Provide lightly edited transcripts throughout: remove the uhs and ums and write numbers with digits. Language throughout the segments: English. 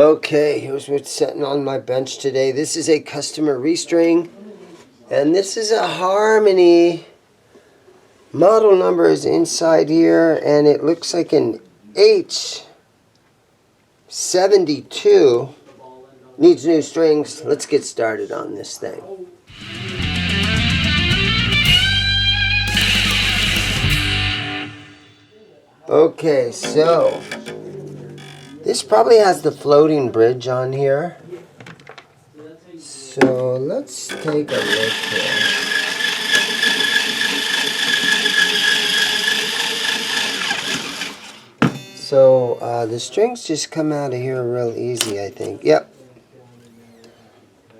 Okay, here's what's sitting on my bench today. This is a customer restring, and this is a Harmony. Model number is inside here, and it looks like an H-72. Needs new strings. Let's get started on this thing. Okay, so this probably has the floating bridge on here. So let's take a look here. So the strings just come out of here real easy, I think. Yep.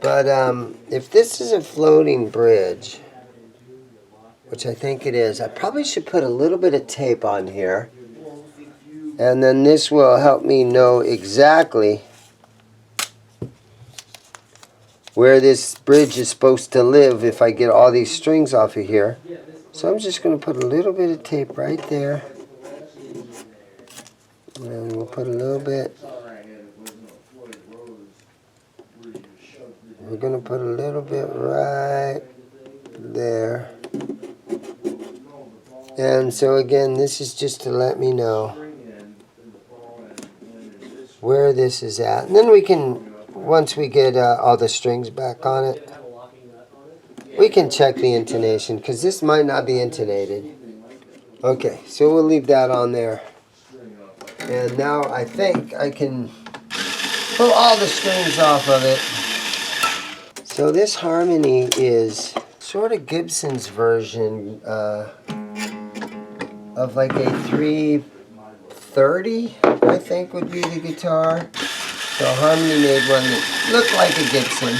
But if this is a floating bridge, which I think it is, I probably should put a little bit of tape on here. And then this will help me know exactly where this bridge is supposed to live if I get all these strings off of here. So I'm just going to put a little bit of tape right there. And we'll put a little bit. We're going to put a little bit right there. And so again, this is just to let me know where this is at. And then we can, once we get all the strings back on it, we can check the intonation, because this might not be intonated. Okay, so we'll leave that on there. And now I think I can pull all the strings off of it. So this Harmony is sort of Gibson's version of like a 330, I think would be the guitar. So Harmony made one that looked like a Gibson.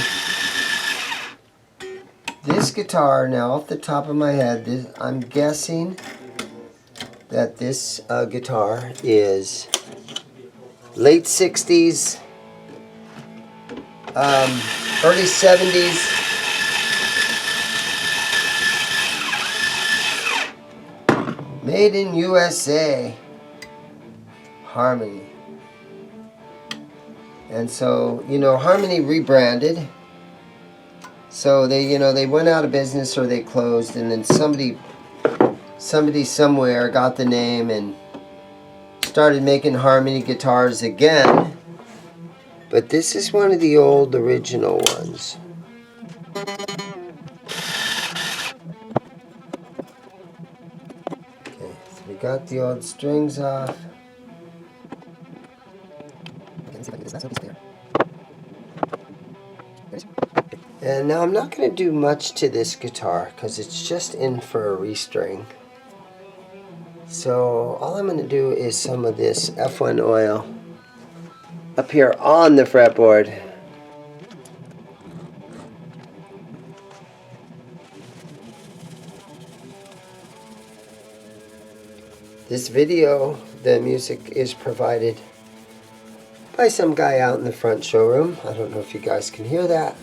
This guitar, now off the top of my head, I'm guessing that this guitar is late 60s, early 70s. Made in USA, Harmony. And so, Harmony rebranded. So they went out of business, or they closed, and then somebody somewhere got the name and started making Harmony guitars again. But this is one of the old original ones. Okay, so we got the old strings off. And now I'm not going to do much to this guitar because it's just in for a restring. So all I'm going to do is some of this F1 oil up here on the fretboard. This video, the music is provided by some guy out in the front showroom. I don't know if you guys can hear that.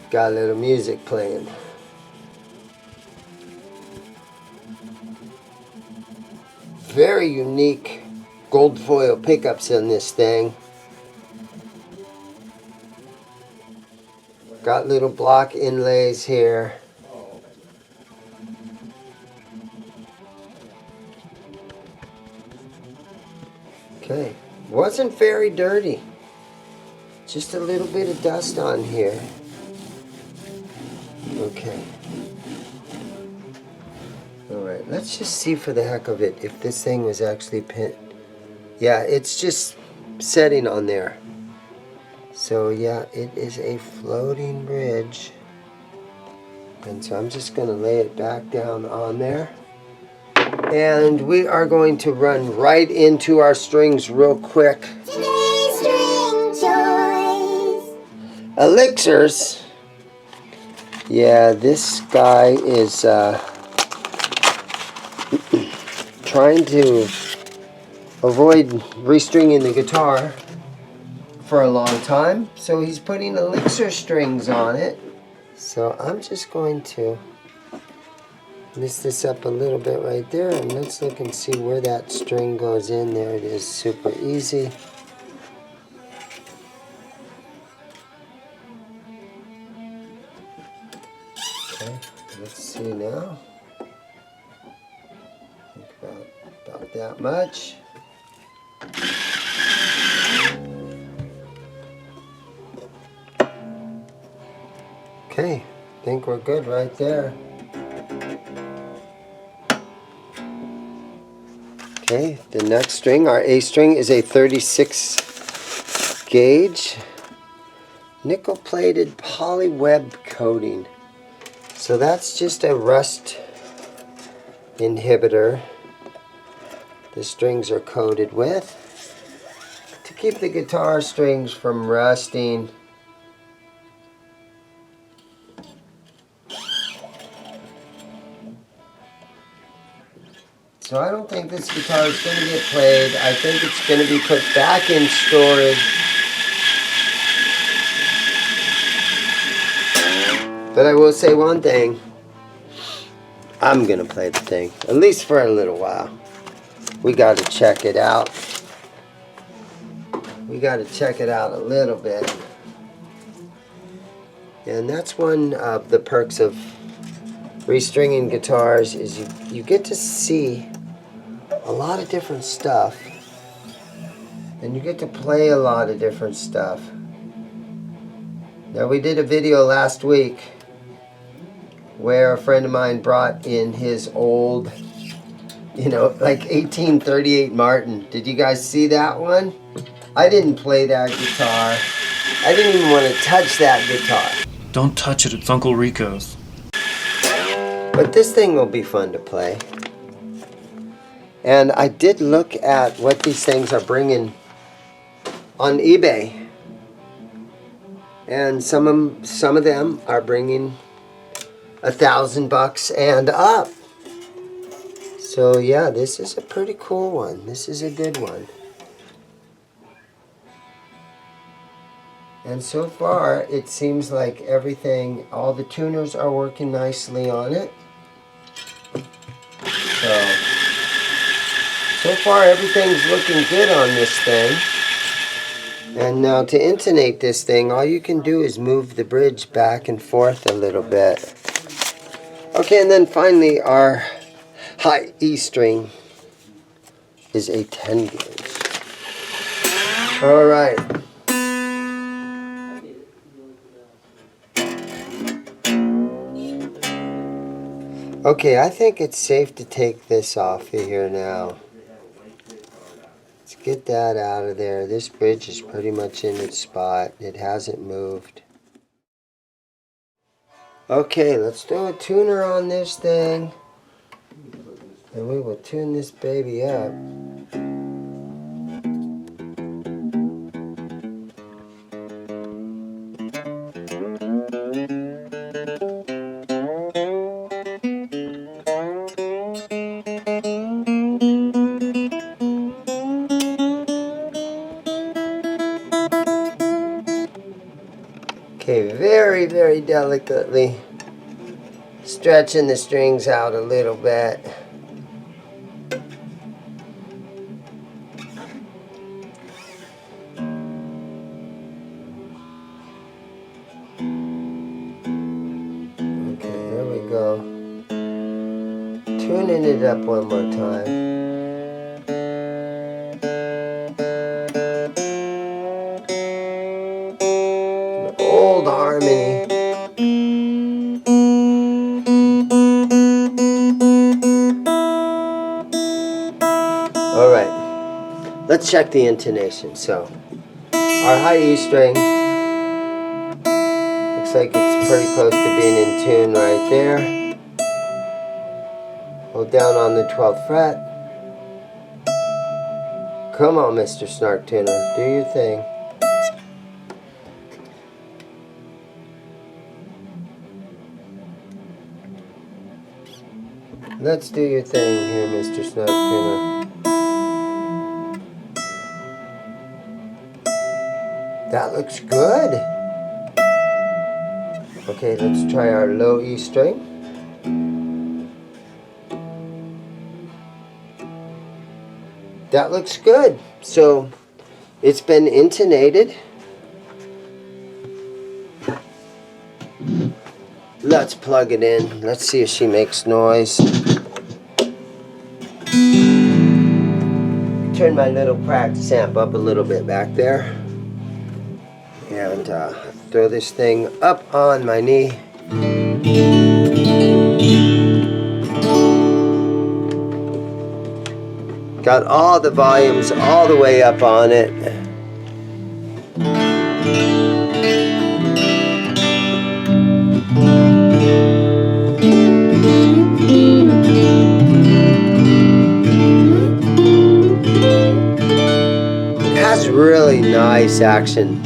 Got a little music playing. Very unique gold foil pickups in this thing. Got little block inlays here. Okay, wasn't very dirty. Just a little bit of dust on here. Okay. Alright, let's just see for the heck of it if this thing was actually pinned. Yeah, it's just setting on there. So yeah, it is a floating bridge. And so I'm just going to lay it back down on there. And we are going to run right into our strings real quick. Today's string choice. Elixirs. Yeah, this guy is trying to avoid restringing the guitar for a long time, so he's putting Elixir strings on it. So I'm just going to lift this up a little bit right there, and let's look and see where that string goes in. There it is, super easy. Okay, let's see now. About that much. Okay, I think we're good right there. Okay, the next string, our A string, is a 36 gauge nickel plated poly web coating. So that's just a rust inhibitor the strings are coated with to keep the guitar strings from rusting. So I don't think this guitar is going to get played. I think it's going to be put back in storage. But I will say one thing. I'm going to play the thing, at least for a little while. We got to check it out. We got to check it out a little bit. And that's one of the perks of restringing guitars is you get to see a lot of different stuff, and you get to play a lot of different stuff. Now, we did a video last week where a friend of mine brought in his old, like 1838 Martin. Did you guys see that one? I didn't play that guitar. I didn't even want to touch that guitar. Don't touch it, it's Uncle Rico's. But this thing will be fun to play. And I did look at what these things are bringing on eBay. And some of them are bringing $1,000 and up. So yeah, this is a pretty cool one. This is a good one. And so far, it seems like everything, all the tuners are working nicely on it. So far everything's looking good on this thing. And now to intonate this thing, all you can do is move the bridge back and forth a little bit. Okay, and then finally our high E string is a 10 gauge. Alright. Okay, I think it's safe to take this off of here now. Let's get that out of there. This bridge is pretty much in its spot. It hasn't moved. Okay, let's do a tuner on this thing. And we will tune this baby up. Okay, very, very delicately stretching the strings out a little bit. Okay, there we go. Tuning it up one more time. Old harmony. All right, let's check the intonation. So, our high E string looks like it's pretty close to being in tune right there. Hold down on the 12th fret. Come on, Mr. Snark Tuner, do your thing. Let's do your thing here, Mr. Snark Tuner. That looks good. Okay, let's try our low E string. That looks good. So it's been intonated. Let's plug it in. Let's see if she makes noise. Turn my little practice amp up a little bit back there. And throw this thing up on my knee. Got all the volumes all the way up on it. It has really nice action.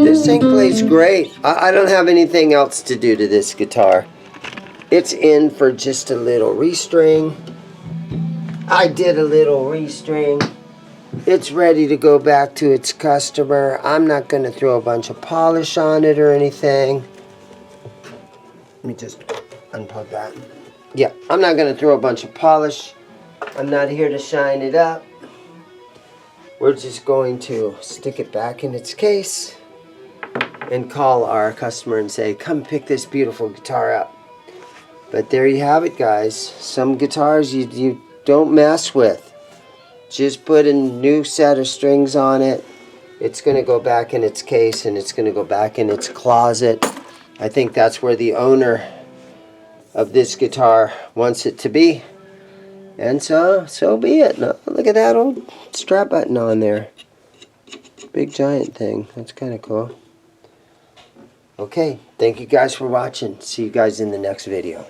This thing plays great. I don't have anything else to do to this guitar. It's in for just a little restring. I did a little restring. It's ready to go back to its customer. I'm not going to throw a bunch of polish on it or anything. Let me just unplug that. Yeah, I'm not going to throw a bunch of polish. I'm not here to shine it up. We're just going to stick it back in its case and call our customer and say, come pick this beautiful guitar up. But there you have it, guys. Some guitars you don't mess with. Just put a new set of strings on it. It's going to go back in its case and it's going to go back in its closet. I think that's where the owner of this guitar wants it to be. And so be it. No, look at that old strap button on there. Big giant thing. That's kind of cool. Okay, thank you guys for watching. See you guys in the next video.